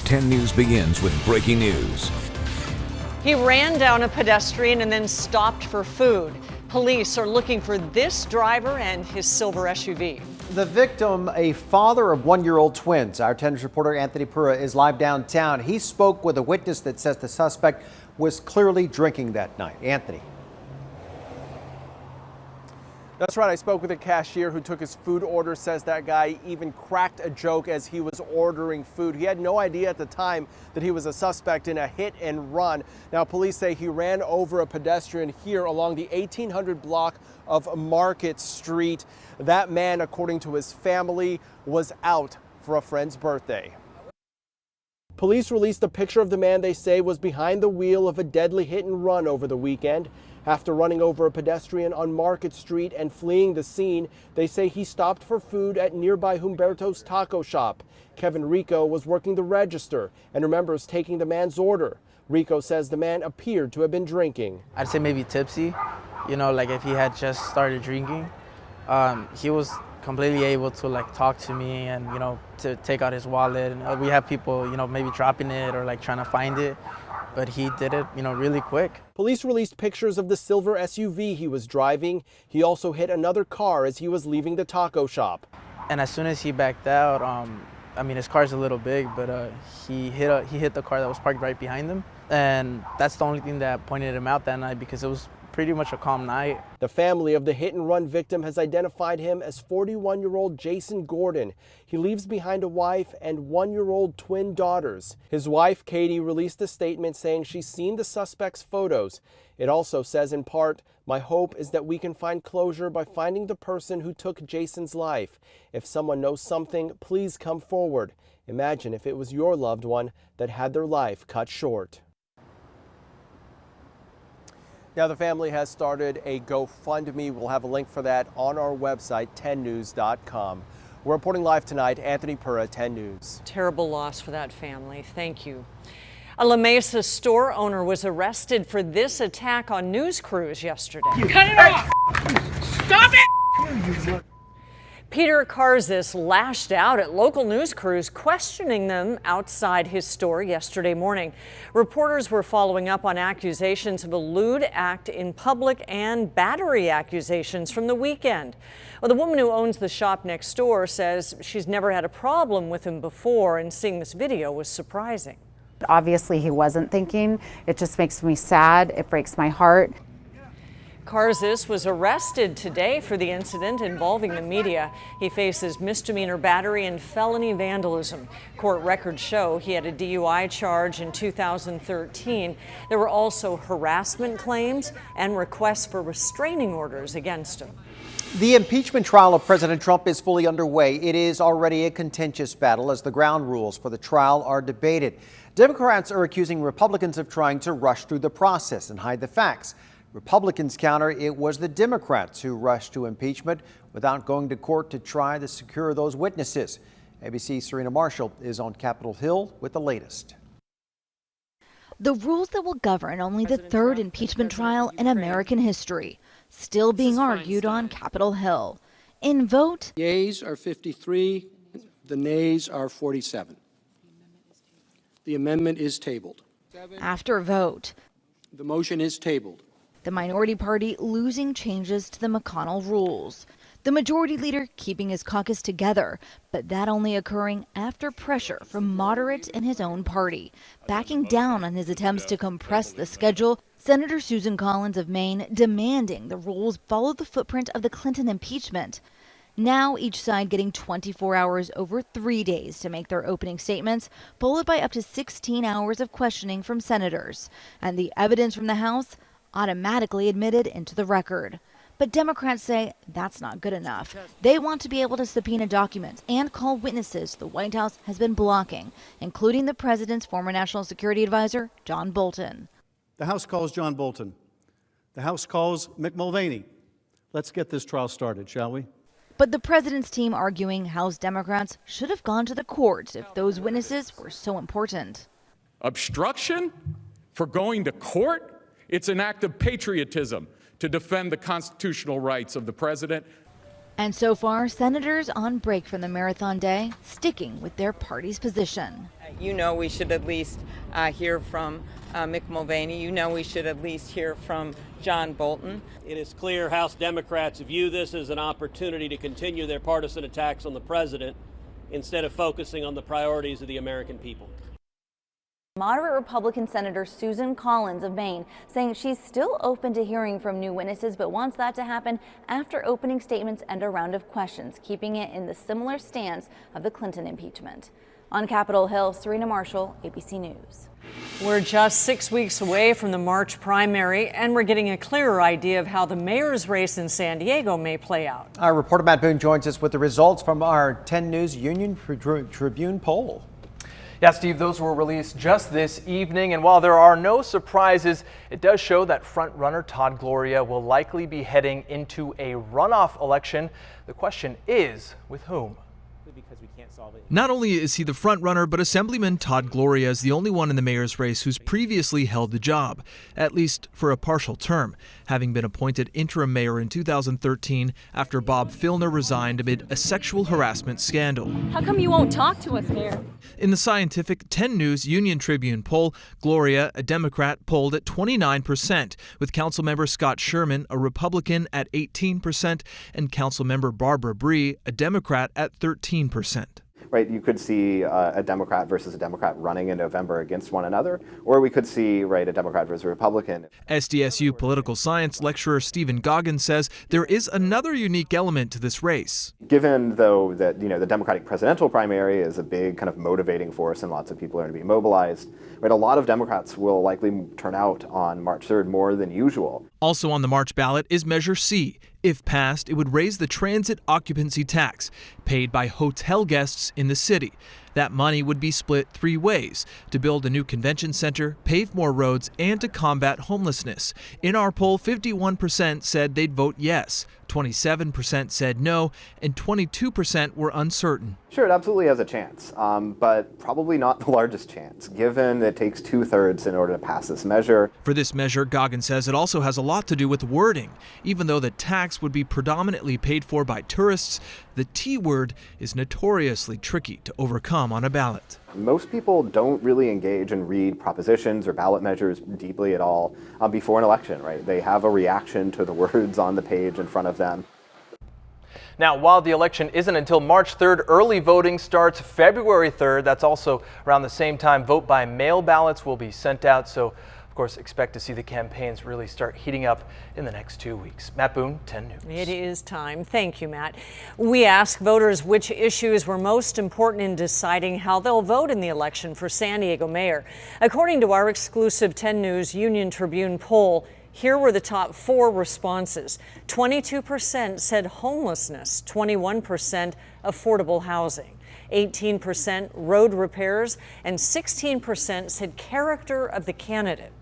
10 News begins with breaking news. He ran down a pedestrian and then stopped for food. Police are looking for this driver and his silver SUV. The victim, a father of one-year-old twins. Our 10 News reporter Anthony Pura is live downtown. He spoke with a witness that says the suspect was clearly drinking that night. Anthony. That's right. I spoke with a cashier who took his food order, says that guy even cracked a joke as he was ordering food. He had no idea at the time that he was a suspect in a hit and run. Now, police say he ran over a pedestrian here along the 1800 block of Market Street. That man, according to his family, was out for a friend's birthday. Police released a picture of the man they say was behind the wheel of a deadly hit and run over the weekend. After running over a pedestrian on Market Street and fleeing the scene, they say he stopped for food at nearby Humberto's taco shop. Kevin Rico was working the register and remembers taking the man's order. Rico says the man appeared to have been drinking. I'd say maybe tipsy, like if he had just started drinking. He was completely able to talk to me and, to take out his wallet. And we have people, maybe dropping it or trying to find it. But he did it, really quick. Police released pictures of the silver SUV he was driving. He also hit another car as he was leaving the taco shop. And as soon as he backed out, his car's a little big, but he hit the car that was parked right behind him. And that's the only thing that pointed him out that night because it was pretty much a calm night. The family of the hit and run victim has identified him as 41-year-old Jason Gordon. He leaves behind a wife and 1-year-old twin daughters. His wife, Katie, released a statement saying she's seen the suspect's photos. It also says in part, "My hope is that we can find closure by finding the person who took Jason's life. If someone knows something, please come forward. Imagine if it was your loved one that had their life cut short." Now, the family has started a GoFundMe. We'll have a link for that on our website, 10news.com. We're reporting live tonight. Anthony Pura, 10 News. Terrible loss for that family. Thank you. A Lamesa store owner was arrested for this attack on news crews yesterday. Cut it off! Stop it! Peter Karzis lashed out at local news crews, questioning them outside his store yesterday morning. Reporters were following up on accusations of a lewd act in public and battery accusations from the weekend. Well, the woman who owns the shop next door says she's never had a problem with him before, and seeing this video was surprising. Obviously, he wasn't thinking. It just makes me sad. It breaks my heart. Karzis was arrested today for the incident involving the media. He faces misdemeanor battery and felony vandalism. Court records show he had a DUI charge in 2013. There were also harassment claims and requests for restraining orders against him. The impeachment trial of President Trump is fully underway. It is already a contentious battle as the ground rules for the trial are debated. Democrats are accusing Republicans of trying to rush through the process and hide the facts. Republicans counter it was the Democrats who rushed to impeachment without going to court to try to secure those witnesses. ABC's Serena Marshall is on Capitol Hill with the latest. The rules that will govern only the third impeachment trial in American history, still being argued on Capitol Hill. In vote, yeas are 53, the nays are 47. The amendment is tabled. After vote, the motion is tabled. The minority party losing changes to the McConnell rules. The majority leader keeping his caucus together, but that only occurring after pressure from moderates in his own party, backing down on his attempts to compress the schedule. Senator Susan Collins of Maine demanding the rules follow the footprint of the Clinton impeachment. Now each side getting 24 hours over 3 days to make their opening statements, followed by up to 16 hours of questioning from senators. And the evidence from the House automatically admitted into the record. But Democrats say that's not good enough. They want to be able to subpoena documents and call witnesses the White House has been blocking, including the president's former national security advisor, John Bolton. The House calls John Bolton. The House calls Mick Mulvaney. Let's get this trial started, shall we? But the president's team arguing House Democrats should have gone to the courts if those witnesses were so important. Obstruction for going to court? It's an act of patriotism to defend the constitutional rights of the president. And so far, senators on break from the marathon day, sticking with their party's position. You know, we should at least hear from Mick Mulvaney. You know, we should at least hear from John Bolton. It is clear House Democrats view this as an opportunity to continue their partisan attacks on the president instead of focusing on the priorities of the American people. Moderate Republican Senator Susan Collins of Maine saying she's still open to hearing from new witnesses, but wants that to happen after opening statements and a round of questions, keeping it in the similar stance of the Clinton impeachment. On Capitol Hill, Serena Marshall, ABC News. We're just 6 weeks away from the March primary, and we're getting a clearer idea of how the mayor's race in San Diego may play out. Our reporter Matt Boone joins us with the results from our 10 News Union Tribune poll. Yeah, Steve, those were released just this evening, and while there are no surprises, it does show that front-runner Todd Gloria will likely be heading into a runoff election. The question is, with whom? Because we can't solve it. Not only is he the front runner, but Assemblyman Todd Gloria is the only one in the mayor's race who's previously held the job, at least for a partial term, having been appointed interim mayor in 2013 after Bob Filner resigned amid a sexual harassment scandal. How come you won't talk to us, Mayor? In the scientific 10 News Union Tribune poll, Gloria, a Democrat, polled at 29%, with Councilmember Scott Sherman, a Republican, at 18%, and Councilmember Barbara Bree, a Democrat, at 13%. Right, you could see a Democrat versus a Democrat running in November against one another, or we could see, right, a Democrat versus a Republican. SDSU political science lecturer Stephen Goggins says there is another unique element to this race. Given, though, that the Democratic presidential primary is a big kind of motivating force and lots of people are going to be mobilized, right, a lot of Democrats will likely turn out on March 3rd more than usual. Also on the March ballot is Measure C. If passed, it would raise the transit occupancy tax paid by hotel guests in the city. That money would be split 3 ways: to build a new convention center, pave more roads, and to combat homelessness. In our poll, 51% said they'd vote yes, 27% said no, and 22% were uncertain. Sure, it absolutely has a chance, but probably not the largest chance, given it takes 2/3 in order to pass this measure. For this measure, Goggins says it also has a lot to do with wording. Even though the tax would be predominantly paid for by tourists, the T word is notoriously tricky to overcome on a ballot. Most people don't really engage and read propositions or ballot measures deeply at all before an election, right? They have a reaction to the words on the page in front of them. Now, while the election isn't until March 3rd, early voting starts February 3rd. That's also around the same time vote by mail ballots will be sent out. So, of course, expect to see the campaigns really start heating up in the next 2 weeks. Matt Boone, 10 News. It is time. Thank you, Matt. We asked voters which issues were most important in deciding how they'll vote in the election for San Diego mayor. According to our exclusive 10 News Union Tribune poll, here were the top 4 responses. 22% said homelessness, 21% affordable housing, 18% road repairs, and 16% said character of the candidate.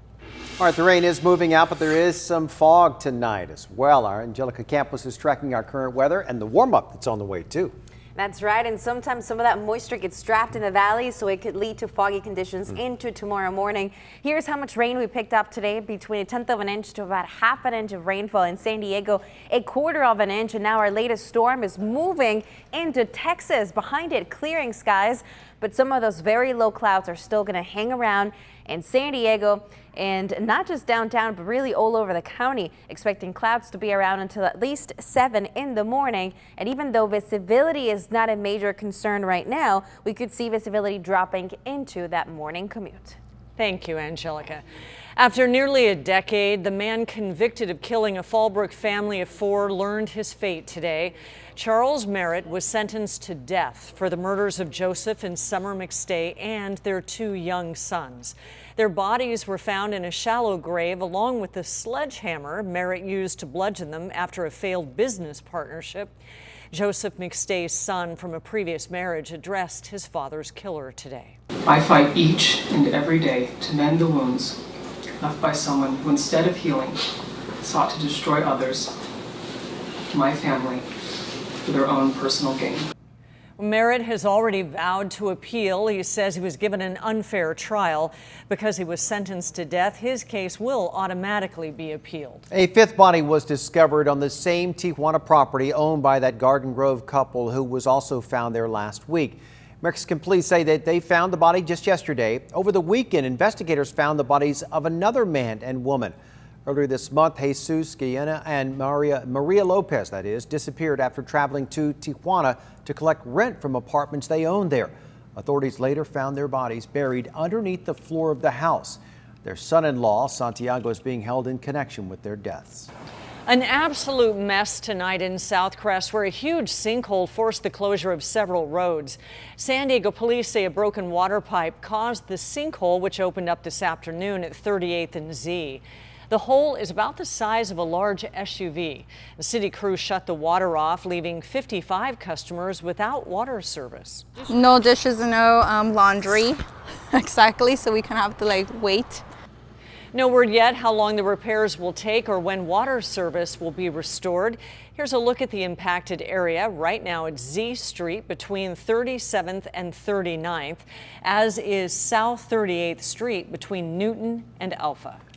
All right, the rain is moving out, but there is some fog tonight as well. Our Angelica Campos is tracking our current weather and the warm-up that's on the way, too. That's right, and sometimes some of that moisture gets trapped in the valley, so it could lead to foggy conditions into tomorrow morning. Here's how much rain we picked up today: between 1/10 of an inch to about 1/2 inch of rainfall in San Diego, 1/4 of an inch, and now our latest storm is moving into Texas. Behind it, clearing skies, but some of those very low clouds are still going to hang around in San Diego, and not just downtown, but really all over the county. Expecting clouds to be around until at least 7 in the morning. And even though visibility is not a major concern right now, we could see visibility dropping into that morning commute. Thank you, Angelica. After nearly a decade, the man convicted of killing a Fallbrook family of 4 learned his fate today. Charles Merritt was sentenced to death for the murders of Joseph and Summer McStay and their 2 young sons. Their bodies were found in a shallow grave along with the sledgehammer Merritt used to bludgeon them after a failed business partnership. Joseph McStay's son from a previous marriage addressed his father's killer today. I fight each and every day to mend the wounds left by someone who, instead of healing, sought to destroy others, my family, for their own personal gain. Merritt has already vowed to appeal. He says he was given an unfair trial. Because he was sentenced to death, his case will automatically be appealed. A fifth body was discovered on the same Tijuana property owned by that Garden Grove couple who was also found there last week. Mexican police say that they found the body just yesterday. Over the weekend, investigators found the bodies of another man and woman. Earlier this month, Jesus Guillena and Maria Lopez, that is, disappeared after traveling to Tijuana to collect rent from apartments they owned there. Authorities later found their bodies buried underneath the floor of the house. Their son-in-law, Santiago, is being held in connection with their deaths. An absolute mess tonight in South Crest, where a huge sinkhole forced the closure of several roads. San Diego police say a broken water pipe caused the sinkhole, which opened up this afternoon at 38th and Z. The hole is about the size of a large SUV. The city crew shut the water off, leaving 55 customers without water service. No dishes, no laundry, exactly, so we can have to wait. No word yet how long the repairs will take or when water service will be restored. Here's a look at the impacted area. Right now it's Z Street between 37th and 39th, as is South 38th Street between Newton and Alpha.